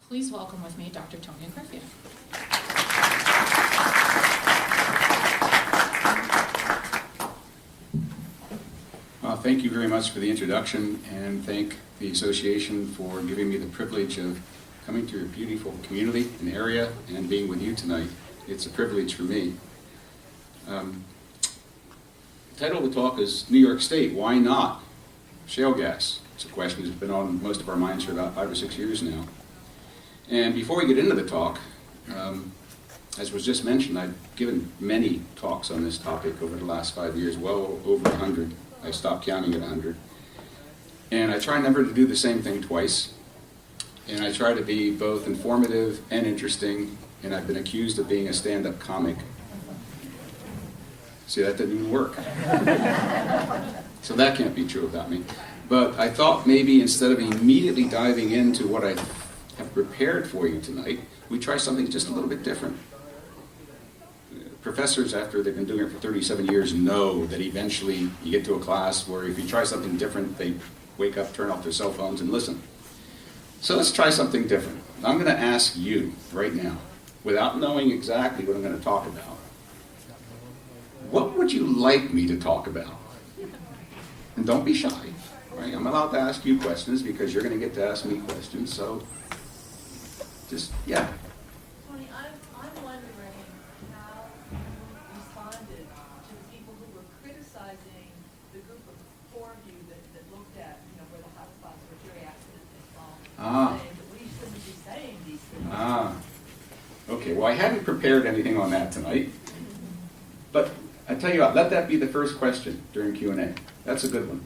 Please welcome with me Dr. Tony Griffith. Thank you very much for the introduction, and thank the association for giving me the privilege of coming to your beautiful community and area and being with you tonight. It's a privilege for me. The title of the talk is New York State, why not? Shale gas. It's a question that's been on most of our minds for about 5 or 6 years now. And before we get into the talk, as was just mentioned, I've given many talks on this topic over the last 5 years, well over 100. I stopped counting at 100. And I try never to do the same thing twice. And I try to be both informative and interesting, and I've been accused of being a stand-up comic. See, that didn't even work. So that can't be true about me. But I thought maybe instead of immediately diving into what I have prepared for you tonight, we try something just a little bit different. Professors, after they've been doing it for 37 years, know that eventually you get to a class where if you try something different, they wake up, turn off their cell phones, and listen. So let's try something different. I'm going to ask you right now, without knowing exactly what I'm going to talk about, what would you like me to talk about? And don't be shy. Right? I'm allowed to ask you questions because you're going to get to ask me questions. So just, yeah. Tony, I'm wondering how you responded to the people who were criticizing the group before you that looked at, where the hotspots were jury accident and all, saying that we shouldn't be saying these things. Okay, well, I hadn't prepared anything on that tonight. But I tell you what, let that be the first question during Q&A. That's a good one.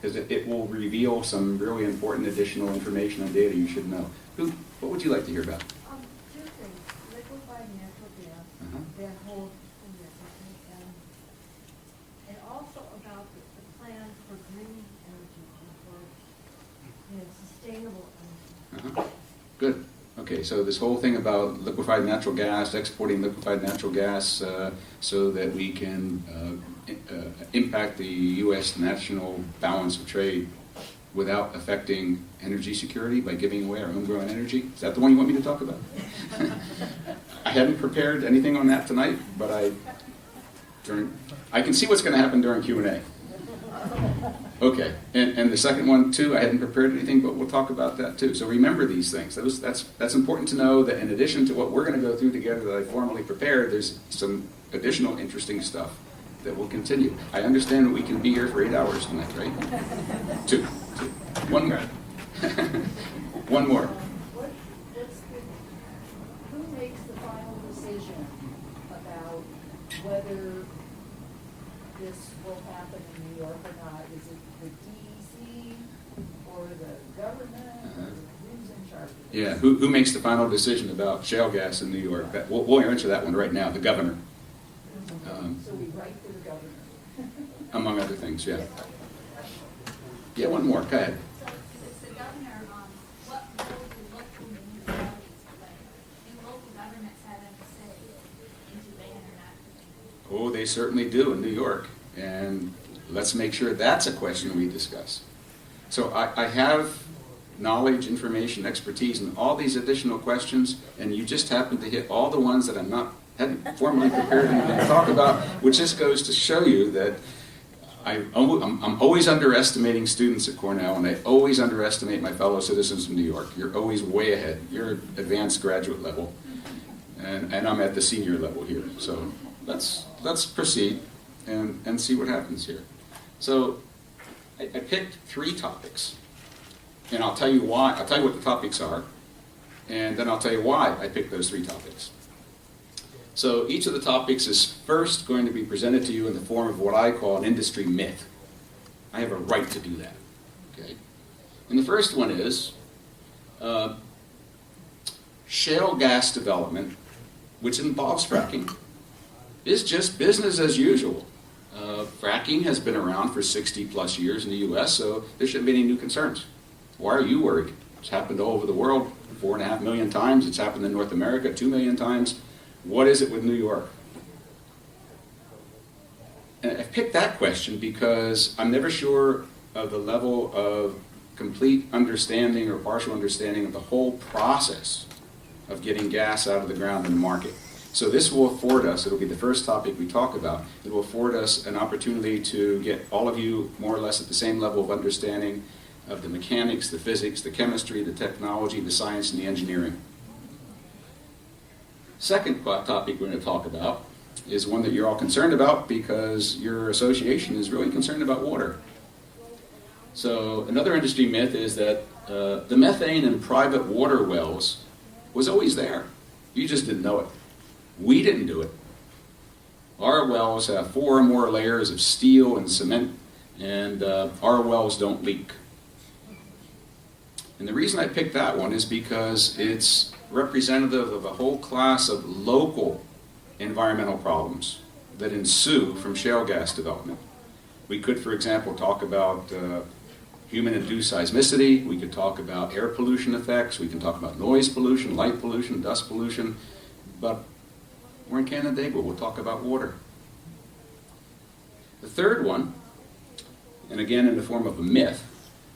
Because it will reveal some really important additional information and data you should know. What would you like to hear about? Two things. Liquefied natural gas, that whole thing, and also about the plan for green energy and for sustainable energy. Good. Okay, so this whole thing about liquefied natural gas, exporting liquefied natural gas so that we can impact the U.S. national balance of trade without affecting energy security by giving away our homegrown energy? Is that the one you want me to talk about? I hadn't prepared anything on that tonight, but I can see what's going to happen during Q&A. Okay, and the second one too, I hadn't prepared anything, but we'll talk about that too. So remember these things. That's important to know, that in addition to what we're going to go through together that I formally prepared, there's some additional interesting stuff that will continue. I understand that we can be here for 8 hours tonight, right? Two. One more. One more. Who makes the final decision about whether this will happen in New York or not? Is it the DEC or the government? Or who's in charge of this? Yeah, who makes the final decision about shale gas in New York? We'll answer that one right now, the governor. So we write to the governor. Among other things, yeah. Yeah, one more, go ahead. So it's the governor, what role do local municipalities play? Do local governments have any say into ban or not? Oh, they certainly do in New York. And let's make sure that's a question we discuss. So I have knowledge, information, expertise in all these additional questions, and you just happen to hit all the ones that hadn't formally prepared anything to talk about, which just goes to show you that I'm always underestimating students at Cornell, and I always underestimate my fellow citizens from New York. You're always way ahead. You're advanced graduate level, and I'm at the senior level here. So let's proceed and see what happens here. So I picked 3 topics, and I'll tell you why. I'll tell you what the topics are, and then I'll tell you why I picked those 3 topics. So each of the topics is first going to be presented to you in the form of what I call an industry myth. I have a right to do that. Okay. And the first one is shale gas development, which involves fracking, is just business as usual. Fracking has been around for 60 plus years in the U.S., so there shouldn't be any new concerns. Why are you worried? It's happened all over the world 4.5 million times. It's happened in North America 2 million times. What is it with New York? And I picked that question because I'm never sure of the level of complete understanding or partial understanding of the whole process of getting gas out of the ground in the market. So this will afford us, it'll be the first topic we talk about, it will afford us an opportunity to get all of you more or less at the same level of understanding of the mechanics, the physics, the chemistry, the technology, the science, and the engineering. Second topic we're going to talk about is one that you're all concerned about because your association is really concerned about water. So another industry myth is that the methane in private water wells was always there. You just didn't know it. We didn't do it. Our wells have 4 or more layers of steel and cement, and our wells don't leak. And the reason I picked that one is because it's representative of a whole class of local environmental problems that ensue from shale gas development. We could, for example, talk about human-induced seismicity. We could talk about air pollution effects. We can talk about noise pollution, light pollution, dust pollution. But we're in Canandaigua. We'll talk about water. The third one, and again in the form of a myth,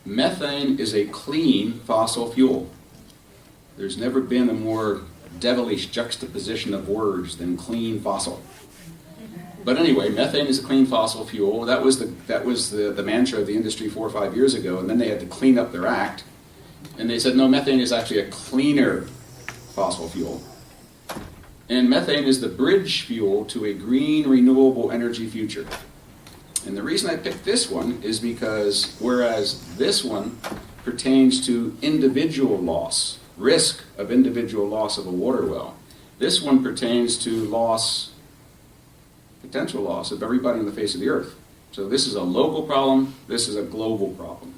methane is a clean fossil fuel. There's never been a more devilish juxtaposition of words than clean fossil. But anyway, methane is a clean fossil fuel. That was the mantra of the industry 4 or 5 years ago, and then they had to clean up their act. And they said, no, methane is actually a cleaner fossil fuel. And methane is the bridge fuel to a green, renewable energy future. And the reason I picked this one is because whereas this one pertains to individual loss, risk of individual loss of a water well, this one pertains to loss, potential loss of everybody on the face of the earth. So this is a local problem, this is a global problem.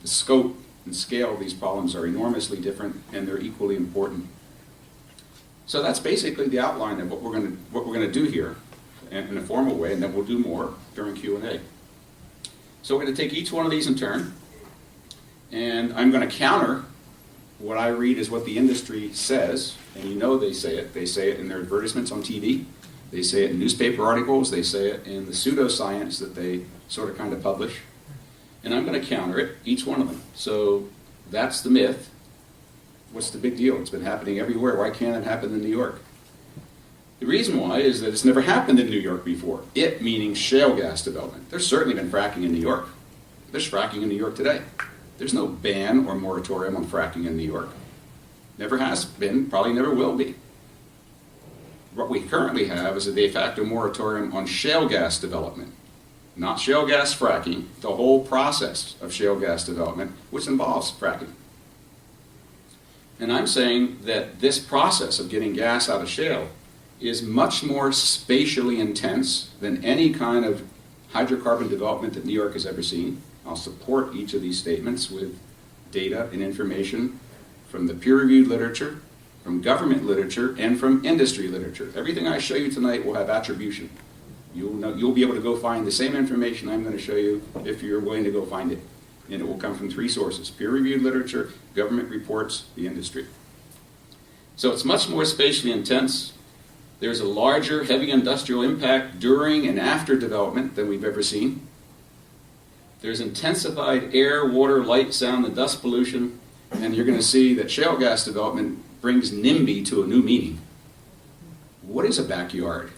The scope and scale of these problems are enormously different, and they're equally important. So that's basically the outline of what we're going to do here in a formal way, and then we'll do more during Q&A. So we're going to take each one of these in turn, and I'm going to counter what I read as what the industry says, and you know they say it. They say it in their advertisements on TV. They say it in newspaper articles. They say it in the pseudoscience that they sort of kind of publish. And I'm going to counter it, each one of them. So that's the myth. What's the big deal? It's been happening everywhere. Why can't it happen in New York? The reason why is that it's never happened in New York before. It meaning shale gas development. There's certainly been fracking in New York. There's fracking in New York today. There's no ban or moratorium on fracking in New York. Never has been, probably never will be. What we currently have is a de facto moratorium on shale gas development. Not shale gas fracking, the whole process of shale gas development, which involves fracking. And I'm saying that this process of getting gas out of shale is much more spatially intense than any kind of hydrocarbon development that New York has ever seen. I'll support each of these statements with data and information from the peer-reviewed literature, from government literature, and from industry literature. Everything I show you tonight will have attribution. You'll be able to go find the same information I'm going to show you if you're willing to go find it. And it will come from 3 sources: peer-reviewed literature, government reports, the industry. So it's much more spatially intense. There's a larger heavy industrial impact during and after development than we've ever seen. There's intensified air, water, light, sound, and dust pollution. And you're going to see that shale gas development brings NIMBY to a new meaning. What is a backyard?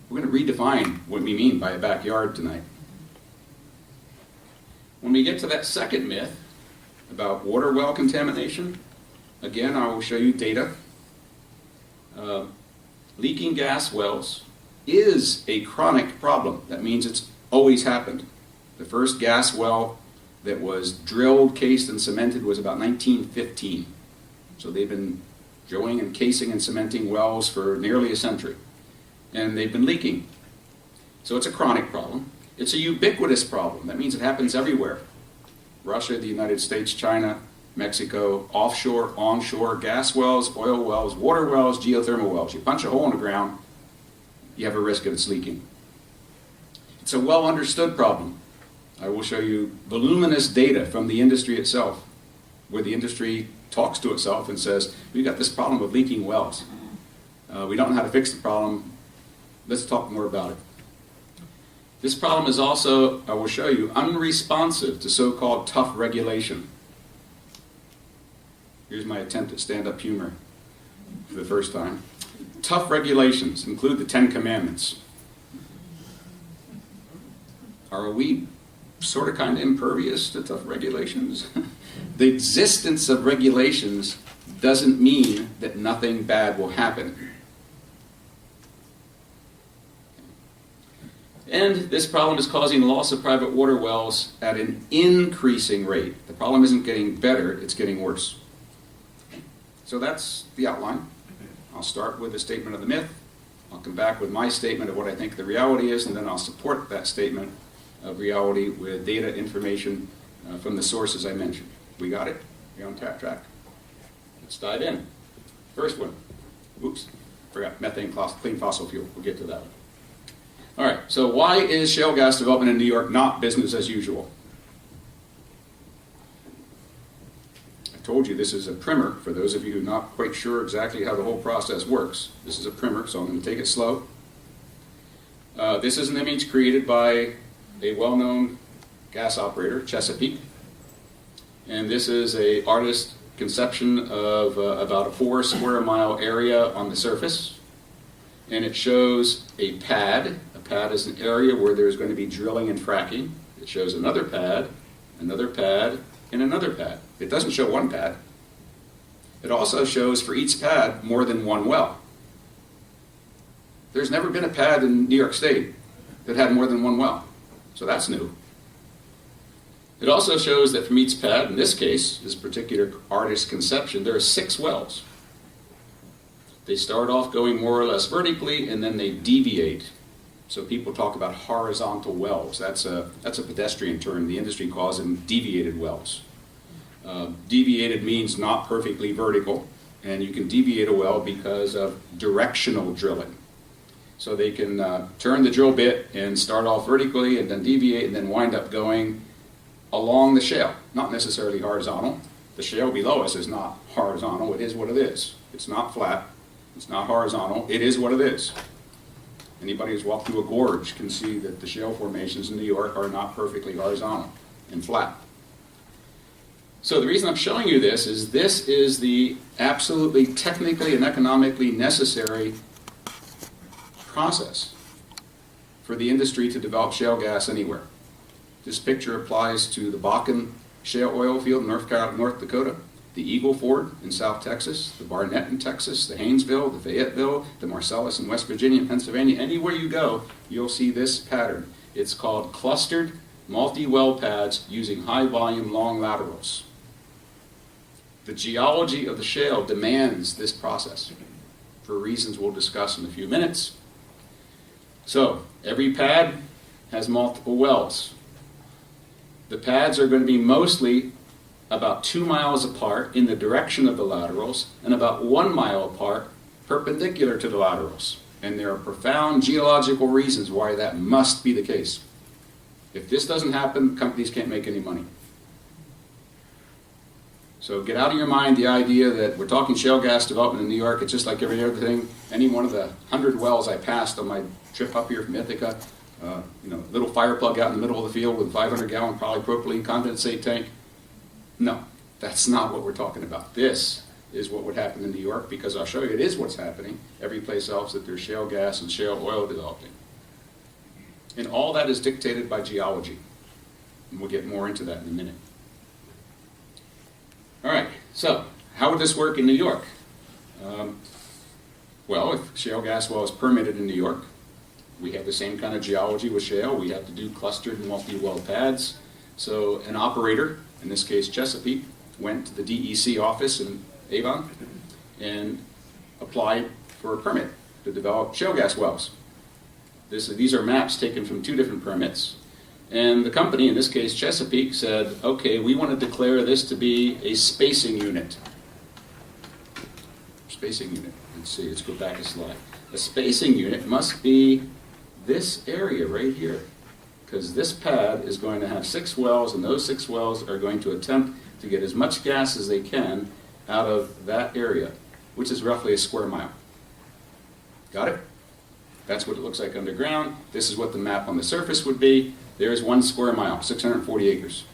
We're going to redefine what we mean by a backyard tonight. When we get to that second myth about water well contamination, again, I will show you data. Leaking gas wells is a chronic problem. That means it's always happened. The first gas well that was drilled, cased, and cemented was about 1915. So they've been drilling and casing and cementing wells for nearly a century. And they've been leaking. So it's a chronic problem. It's a ubiquitous problem. That means it happens everywhere. Russia, the United States, China, Mexico, offshore, onshore, gas wells, oil wells, water wells, geothermal wells. You punch a hole in the ground, you have a risk of its leaking. It's a well understood problem. I will show you voluminous data from the industry itself, where the industry talks to itself and says, we've got this problem of leaking wells. We don't know how to fix the problem. Let's talk more about it. This problem is also, I will show you, unresponsive to so-called tough regulation. Here's my attempt at stand-up humor for the first time. Tough regulations include the 10 Commandments. Are we sort of kind of impervious to tough regulations? The existence of regulations doesn't mean that nothing bad will happen. And this problem is causing loss of private water wells at an increasing rate. The problem isn't getting better, it's getting worse. So that's the outline. I'll start with a statement of the myth. I'll come back with my statement of what I think the reality is, and then I'll support that statement of reality with data information from the sources I mentioned. We got it? We on track? Let's dive in. First one. Oops, forgot methane, clean fossil fuel. We'll get to that one. All right, so why is shale gas development in New York not business as usual? I told you this is a primer. For those of you who are not quite sure exactly how the whole process works, this is a primer, so I'm going to take it slow. This is an image created by a well-known gas operator, Chesapeake. And this is an artist's conception of about a 4 square mile area on the surface. And it shows a pad. A pad is an area where there's going to be drilling and fracking. It shows another pad, and another pad. It doesn't show one pad. It also shows for each pad more than one well. There's never been a pad in New York State that had more than one well. So that's new. It also shows that from each pad, in this case, this particular artist's conception, there are 6 wells. They start off going more or less vertically, and then they deviate. So people talk about horizontal wells. That's a pedestrian term. The industry calls them deviated wells. Deviated means not perfectly vertical, and you can deviate a well because of directional drilling. So they can turn the drill bit and start off vertically and then deviate and then wind up going along the shale, not necessarily horizontal. The shale below us is not horizontal. It is what it is. It's not flat. It's not horizontal. It is what it is. Anybody who's walked through a gorge can see that the shale formations in New York are not perfectly horizontal and flat. So the reason I'm showing you this is the absolutely technically and economically necessary process for the industry to develop shale gas anywhere. This picture applies to the Bakken shale oil field in North Dakota, the Eagle Ford in South Texas, the Barnett in Texas, the Haynesville, the Fayetteville, the Marcellus in West Virginia and Pennsylvania. Anywhere you go, you'll see this pattern. It's called clustered multi-well pads using high-volume long laterals. The geology of the shale demands this process for reasons we'll discuss in a few minutes. So, every pad has multiple wells. The pads are going to be mostly about 2 miles apart in the direction of the laterals and about 1 mile apart perpendicular to the laterals. And there are profound geological reasons why that must be the case. If this doesn't happen, companies can't make any money. So get out of your mind the idea that we're talking shale gas development in New York. It's just like every other thing. Any one of the 100 wells I passed on my trip up here from Ithaca, little fire plug out in the middle of the field with a 500-gallon polypropylene condensate tank. No, that's not what we're talking about. This is what would happen in New York, because I'll show you it is what's happening every place else that there's shale gas and shale oil developing. And all that is dictated by geology. And we'll get more into that in a minute. All right, so how would this work in New York? Well, if shale gas well is permitted in New York, we have the same kind of geology with shale. We have to do clustered multi-well pads. So an operator, in this case Chesapeake, went to the DEC office in Avon and applied for a permit to develop shale gas wells. These are maps taken from 2 different permits. And the company, in this case Chesapeake, said, okay, we want to declare this to be a spacing unit. Spacing unit. Let's see, let's go back a slide. A spacing unit must be this area right here, because this pad is going to have 6 wells, and those 6 wells are going to attempt to get as much gas as they can out of that area, which is roughly a square mile. Got it? That's what it looks like underground. This is what the map on the surface would be. There's 1 square mile, 640 acres.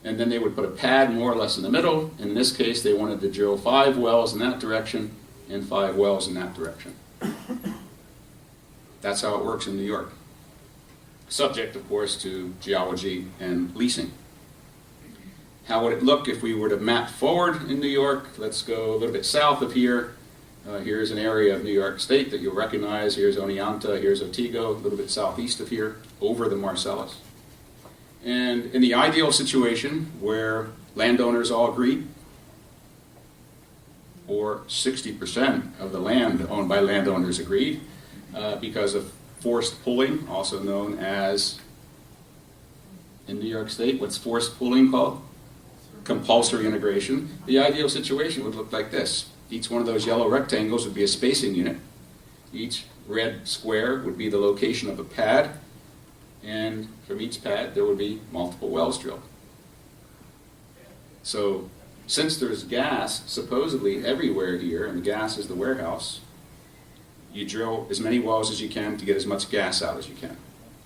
And then they would put a pad more or less in the middle. In this case, they wanted to drill 5 wells in that direction and 5 wells in that direction. That's how it works in New York. Subject, of course, to geology and leasing. How would it look if we were to map forward in New York? Let's go a little bit south of here. Here's an area of New York State that you'll recognize. Here's Oneonta, here's Otsego, a little bit southeast of here, over the Marcellus. And in the ideal situation where landowners all agreed, or 60% of the land owned by landowners agreed, because of forced pooling, also known as, in New York State, what's forced pooling called? Compulsory integration. The ideal situation would look like this. Each one of those yellow rectangles would be a spacing unit. Each red square would be the location of a pad, and from each pad there would be multiple wells drilled. So since there's gas supposedly everywhere here, and gas is the warehouse, you drill as many wells as you can to get as much gas out as you can.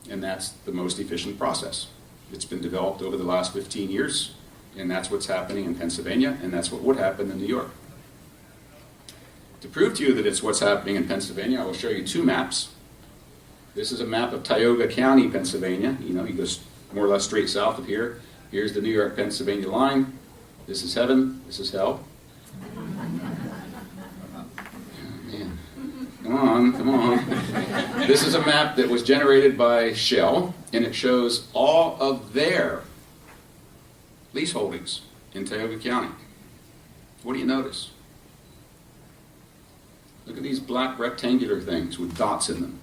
And that's the most efficient process. It's been developed over the last 15 years, and that's what's happening in Pennsylvania, and that's what would happen in New York. To prove to you that it's what's happening in Pennsylvania, I will show you 2 maps. This is a map of Tioga County, Pennsylvania. You know, you go more or less straight south of here. Here's the New York-Pennsylvania line. This is heaven. This is hell. Man. Come on, come on. This is a map that was generated by Shale, and it shows all of their lease holdings in Tioga County. What do you notice? Look at these black rectangular things with dots in them.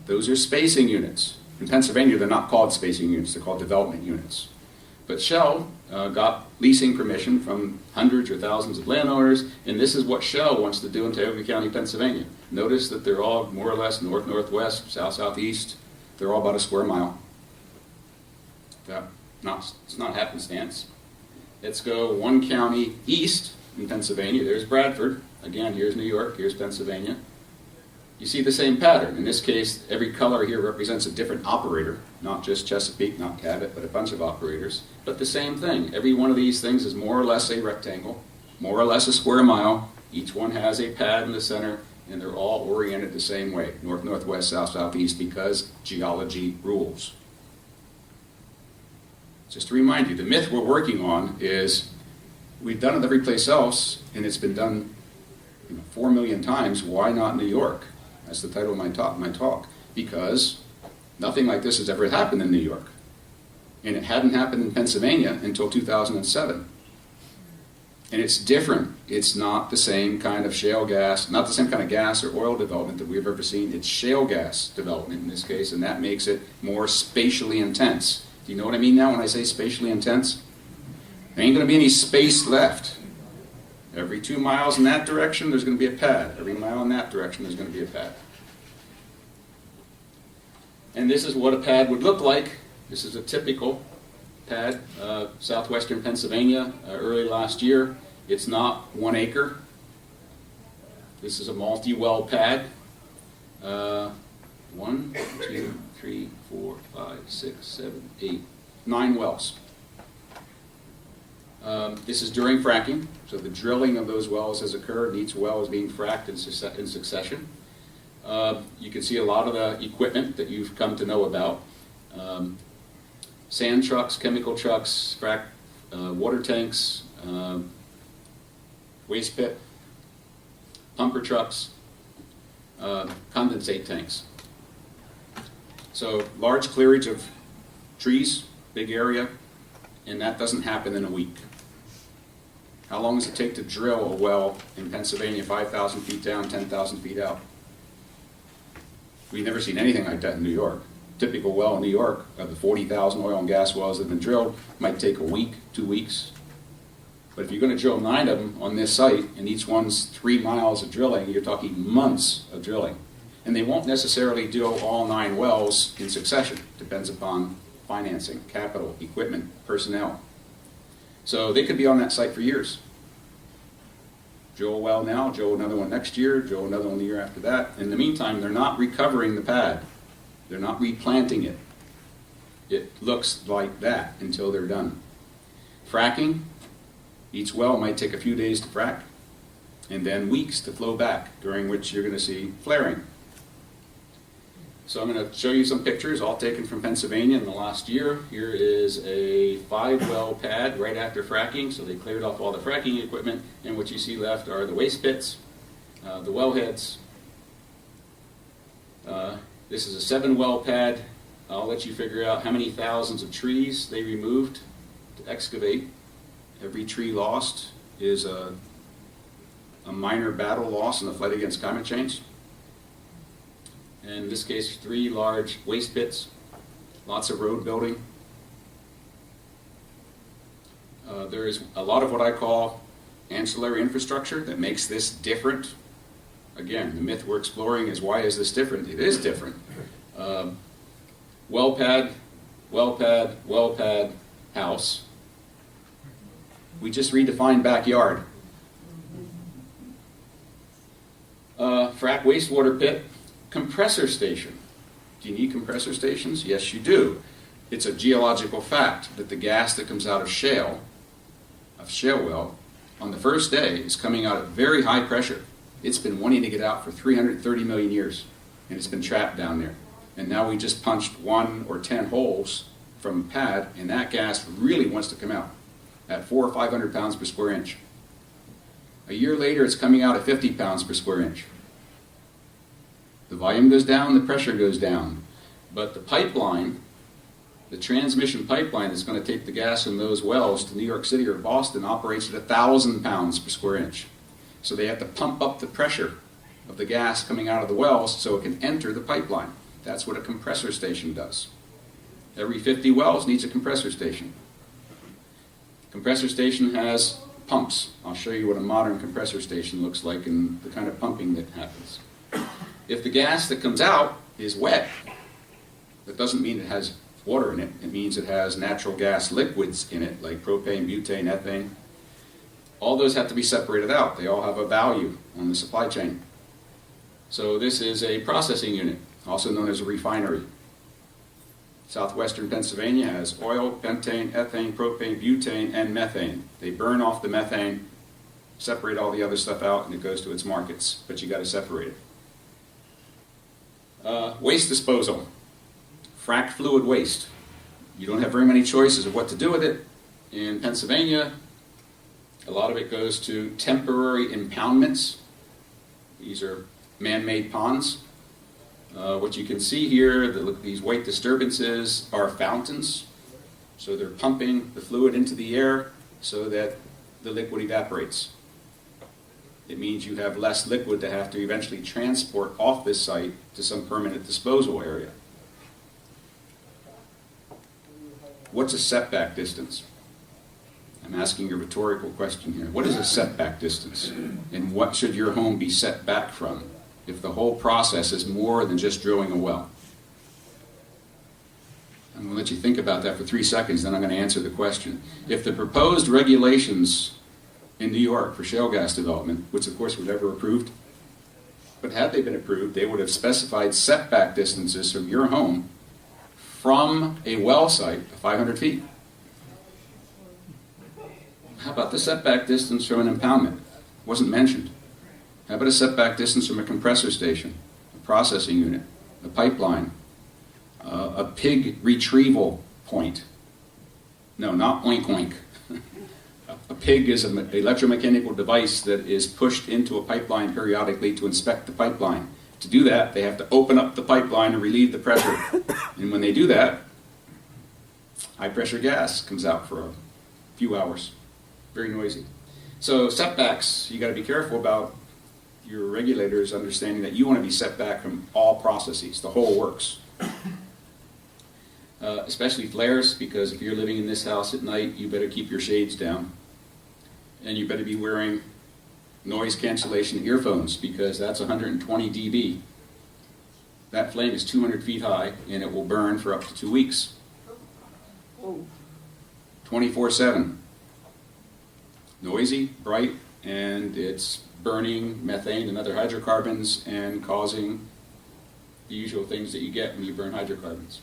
Those are spacing units. In Pennsylvania, they're not called spacing units, they're called development units. But Shell got leasing permission from hundreds or thousands of landowners, and this is what Shell wants to do in Tioga County, Pennsylvania. Notice that they're all more or less north-northwest, south-southeast. They're all about a square mile. It's not happenstance. Let's go 1 county east in Pennsylvania. There's Bradford. Again, here's New York, here's Pennsylvania. You see the same pattern. In this case, every color here represents a different operator, not just Chesapeake, not Cabot, but a bunch of operators. But the same thing. Every one of these things is more or less a rectangle, more or less a square mile. Each one has a pad in the center, and they're all oriented the same way, north-northwest, south-southeast, because geology rules. Just to remind you, the myth we're working on is we've done it every place else, and it's been done 4 million times. Why not New York? That's the title of my talk. Because nothing like this has ever happened in New York. And it hadn't happened in Pennsylvania until 2007. And it's different. It's not the same kind of shale gas, not the same kind of gas or oil development that we've ever seen. It's shale gas development in this case, and that makes it more spatially intense. Do you know what I mean now when I say spatially intense? There ain't going to be any space left. Every 2 miles in that direction, there's going to be a pad. Every mile in that direction, there's going to be a pad. And this is what a pad would look like. This is a typical pad, southwestern Pennsylvania, early last year. It's not 1 acre. This is a multi-well pad. 1, 2, 3, 4, 5, 6, 7, 8, 9 wells. This is during fracking, so the drilling of those wells has occurred, and each well is being fracked in succession. You can see a lot of the equipment that you've come to know about. Sand trucks, chemical trucks, frack water tanks, waste pit, pumper trucks, condensate tanks. So large clearage of trees, big area, and that doesn't happen in a week. How long does it take to drill a well in Pennsylvania 5,000 feet down, 10,000 feet out? We've never seen anything like that in New York. Typical well in New York, of the 40,000 oil and gas wells that have been drilled, might take a week, 2 weeks. But if you're going to drill 9 of them on this site, and each one's 3 miles of drilling, you're talking months of drilling. And they won't necessarily drill all 9 wells in succession. Depends upon financing, capital, equipment, personnel. So they could be on that site for years. drill a well now, drill another one next year, drill another one the year after that. In the meantime, they're not recovering the pad. They're not replanting it. It looks like that until they're done. Fracking, each well might take a few days to frack and then weeks to flow back, during which you're going to see flaring. So I'm going to show you some pictures, all taken from Pennsylvania in the last year. Here is a 5-well pad right after fracking, so they cleared off all the fracking equipment, and what you see left are the waste pits, the wellheads. This is a 7-well pad. I'll let you figure out how many thousands of trees they removed to excavate. Every tree lost is a minor battle loss in the fight against climate change. And in this case, 3 large waste pits, lots of road building. There is a lot of what I call ancillary infrastructure that makes this different. Again, the myth we're exploring is, why is this different? It is different. Well pad, well pad, well pad, house. We just redefined backyard. Frack wastewater pit, compressor station. Do you need compressor stations? Yes, you do. It's a geological fact that the gas that comes out of shale well, on the first day is coming out at very high pressure. It's been wanting to get out for 330 million years, and it's been trapped down there. And now we just punched 1 or 10 holes from a pad, and that gas really wants to come out at 400 or 500 pounds per square inch. A year later, it's coming out at 50 pounds per square inch. The volume goes down, the pressure goes down. But the pipeline, the transmission pipeline that's going to take the gas in those wells to New York City or Boston, operates at 1,000 pounds per square inch. So they have to pump up the pressure of the gas coming out of the wells so it can enter the pipeline. That's what a compressor station does. Every 50 wells needs a compressor station. Compressor station has pumps. I'll show you what a modern compressor station looks like and the kind of pumping that happens. If the gas that comes out is wet, that doesn't mean it has water in it. It means it has natural gas liquids in it, like propane, butane, ethane. All those have to be separated out. They all have a value on the supply chain. So this is a processing unit, also known as a refinery. Southwestern Pennsylvania has oil, pentane, ethane, propane, butane, and methane. They burn off the methane, separate all the other stuff out, and it goes to its markets. But you got to separate it. Waste disposal. Fracked fluid waste. You don't have very many choices of what to do with it. In Pennsylvania, a lot of it goes to temporary impoundments. These are man-made ponds. What you can see here, these white disturbances are fountains. So they're pumping the fluid into the air so that the liquid evaporates. It means you have less liquid to have to eventually transport off this site to some permanent disposal area. What's a setback distance? I'm asking a rhetorical question here. What is a setback distance? And what should your home be set back from if the whole process is more than just drilling a well? I'm going to let you think about that for 3 seconds, then I'm going to answer the question. If the proposed regulations in New York for shale gas development, which of course were never approved, but had they been approved, they would have specified setback distances from your home from a well site of 500 feet. How about the setback distance from an impoundment? Wasn't mentioned. How about a setback distance from a compressor station, a processing unit, a pipeline, a pig retrieval point? No, not oink oink. A pig is an electromechanical device that is pushed into a pipeline periodically to inspect the pipeline. To do that, they have to open up the pipeline and relieve the pressure. And when they do that, high pressure gas comes out for a few hours. Very noisy. So setbacks, you got to be careful about your regulators understanding that you want to be set back from all processes, the whole works. Especially flares, because if you're living in this house at night, you better keep your shades down. And you better be wearing noise cancellation earphones, because that's 120 dB. That flame is 200 feet high, and it will burn for up to 2 weeks. 24/7. Noisy, bright, and it's burning methane and other hydrocarbons and causing the usual things that you get when you burn hydrocarbons.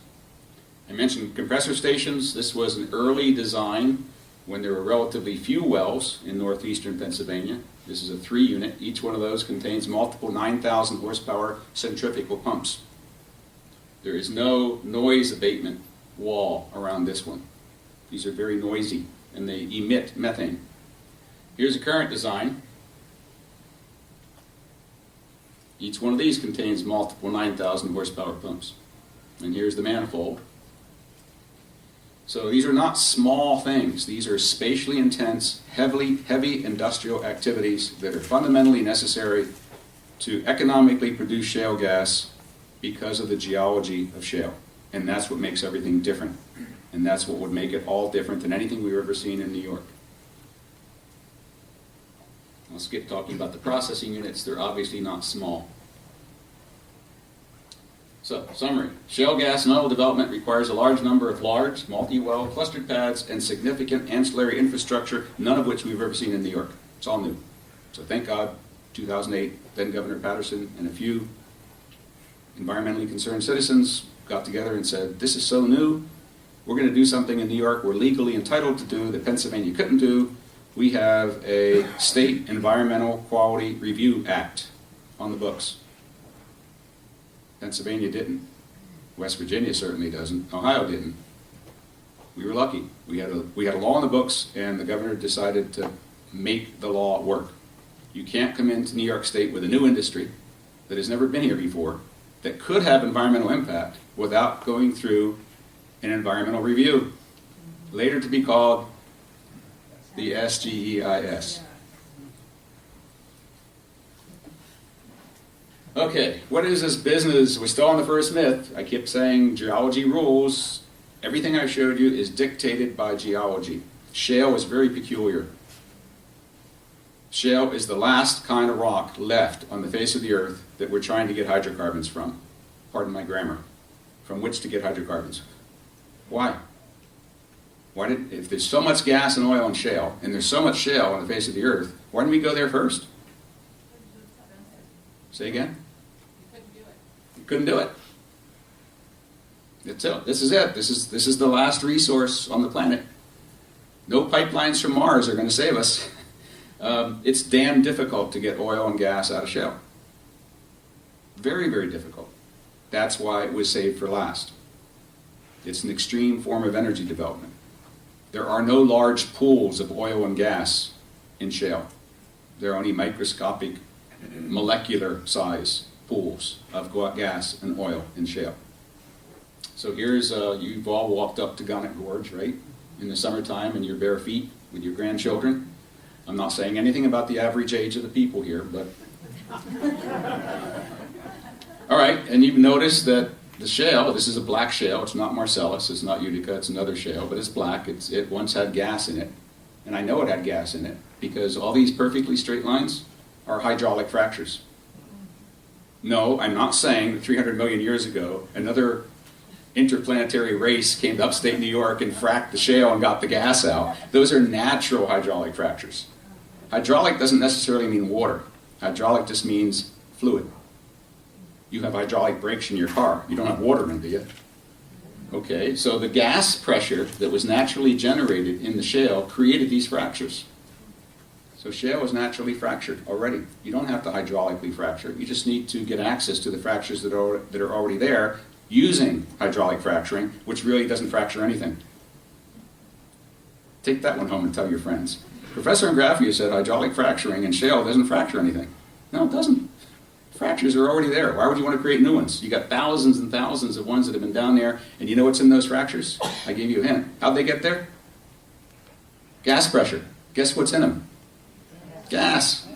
I mentioned compressor stations. This was an early design when there were relatively few wells in northeastern Pennsylvania. This is a 3-unit. Each one of those contains multiple 9,000 horsepower centrifugal pumps. There is no noise abatement wall around this one. These are very noisy and they emit methane. Here's a current design. Each one of these contains multiple 9,000 horsepower pumps. And here's the manifold. So these are not small things. These are spatially intense, heavy industrial activities that are fundamentally necessary to economically produce shale gas because of the geology of shale. And that's what makes everything different. And that's what would make it all different than anything we've ever seen in New York. I'll skip talking about the processing units. They're obviously not small. So, summary. Shale gas and oil development requires a large number of large, multi-well, clustered pads and significant ancillary infrastructure, none of which we've ever seen in New York. It's all new. So thank God, 2008, then Governor Patterson and a few environmentally concerned citizens got together and said, this is so new, we're going to do something in New York we're legally entitled to do that Pennsylvania couldn't do. We have a State Environmental Quality Review Act on the books. Pennsylvania didn't. West Virginia certainly doesn't. Ohio didn't. We were lucky. We had a law on the books, and the governor decided to make the law work. You can't come into New York State with a new industry that has never been here before, that could have environmental impact, without going through an environmental review, later to be called the SGEIS. Okay, what is this business? We're still on the first myth. I keep saying geology rules. Everything I showed you is dictated by geology. Shale is very peculiar. Shale is the last kind of rock left on the face of the earth that we're trying to get hydrocarbons from. Pardon my grammar. From which to get hydrocarbons. Why? If there's so much gas and oil in shale, and there's so much shale on the face of the earth, why didn't we go there first? Say again? You couldn't do it. That's it. This is it. This is the last resource on the planet. No pipelines from Mars are going to save us. It's damn difficult to get oil and gas out of shale. Very, very difficult. That's why it was saved for last. It's an extreme form of energy development. There are no large pools of oil and gas in shale. There are only microscopic, molecular size pools of gas and oil in shale. So here's, you've all walked up to Gunnock Gorge, right? In the summertime in your bare feet with your grandchildren. I'm not saying anything about the average age of the people here, but... All right, and you've noticed that the shale, this is a black shale, it's not Marcellus, it's not Utica, it's another shale, but it's black. It once had gas in it, and I know it had gas in it because all these perfectly straight lines are hydraulic fractures. No, I'm not saying that 300 million years ago, another interplanetary race came to upstate New York and fracked the shale and got the gas out. Those are natural hydraulic fractures. Hydraulic doesn't necessarily mean water. Hydraulic just means fluid. You have hydraulic brakes in your car. You don't have water in, do you? Okay, so the gas pressure that was naturally generated in the shale created these fractures. So shale is naturally fractured already. You don't have to hydraulically fracture. You just need to get access to the fractures that are already there using hydraulic fracturing, which really doesn't fracture anything. Take that one home and tell your friends. Professor Ingraffia said hydraulic fracturing in shale doesn't fracture anything. No, it doesn't. Fractures are already there. Why would you want to create new ones? You got thousands and thousands of ones that have been down there, and you know what's in those fractures? I gave you a hint. How'd they get there? Gas pressure. Guess what's in them? Gas.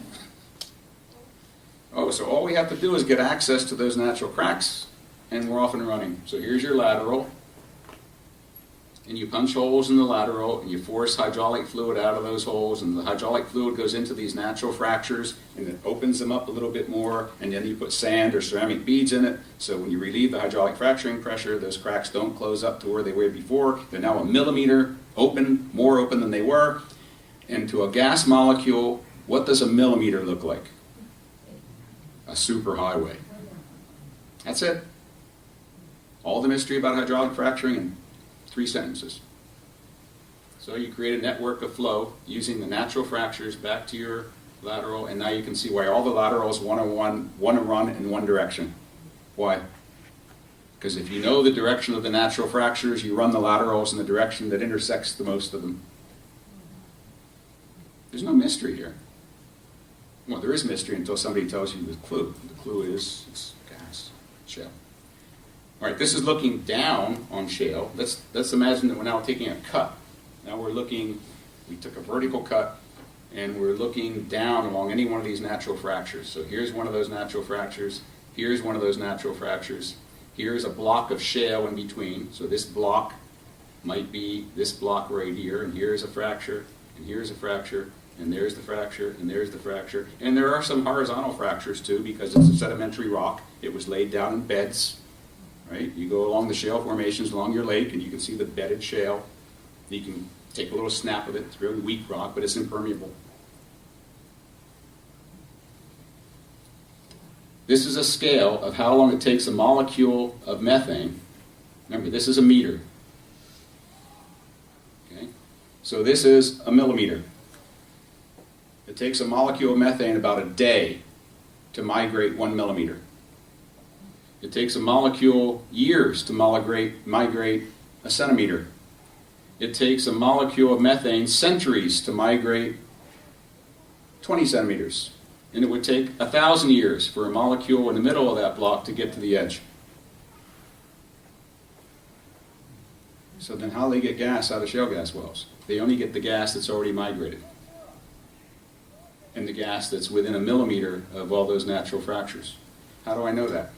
Oh, so all we have to do is get access to those natural cracks, and we're off and running. So here's your lateral, and you punch holes in the lateral, and you force hydraulic fluid out of those holes, and the hydraulic fluid goes into these natural fractures, and it opens them up a little bit more, and then you put sand or ceramic beads in it, so when you relieve the hydraulic fracturing pressure, those cracks don't close up to where they were before. They're now a millimeter open, more open than they were, and to a gas molecule, What does a millimeter look like? A superhighway. That's it. All the mystery about hydraulic fracturing in 3 sentences. So you create a network of flow using the natural fractures back to your lateral, and now you can see why all the laterals want to run in one direction. Why? Because if you know the direction of the natural fractures, you run the laterals in the direction that intersects the most of them. There's no mystery here. Well, there is mystery until somebody tells you the clue. The clue is it's gas, shale. All right, this is looking down on shale. Let's imagine that we're now taking a cut. Now we took a vertical cut, and we're looking down along any one of these natural fractures. So here's one of those natural fractures. Here's one of those natural fractures. Here's a block of shale in between. So this block might be this block right here, and here's a fracture, and here's a fracture, and there's the fracture, and there's the fracture. And there are some horizontal fractures too, because it's a sedimentary rock. It was laid down in beds, right? You go along the shale formations along your lake, and you can see the bedded shale. You can take a little snap of it. It's really weak rock, but it's impermeable. This is a scale of how long it takes a molecule of methane. Remember, this is a meter. Okay? So this is a millimeter. It takes a molecule of methane about a day to migrate 1 millimeter. It takes a molecule years to migrate a centimeter. It takes a molecule of methane centuries to migrate 20 centimeters. And it would take 1,000 years for a molecule in the middle of that block to get to the edge. So then how do they get gas out of shale gas wells? They only get the gas that's already migrated. And the gas that's within a millimeter of all those natural fractures. How do I know that?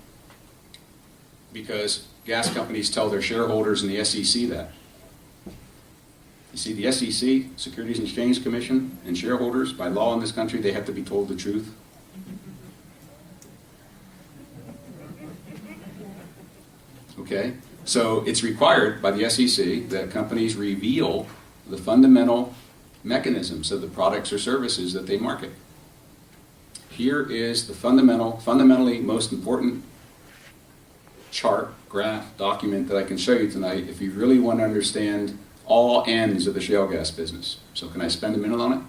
Because gas companies tell their shareholders in the SEC that. You see, the SEC, Securities and Exchange Commission, and shareholders, by law in this country, they have to be told the truth. Okay? So it's required by the SEC that companies reveal the fundamental mechanisms of the products or services that they market. Here is the fundamentally most important chart, graph, document that I can show you tonight if you really want to understand all ends of the shale gas business. So can I spend a minute on it?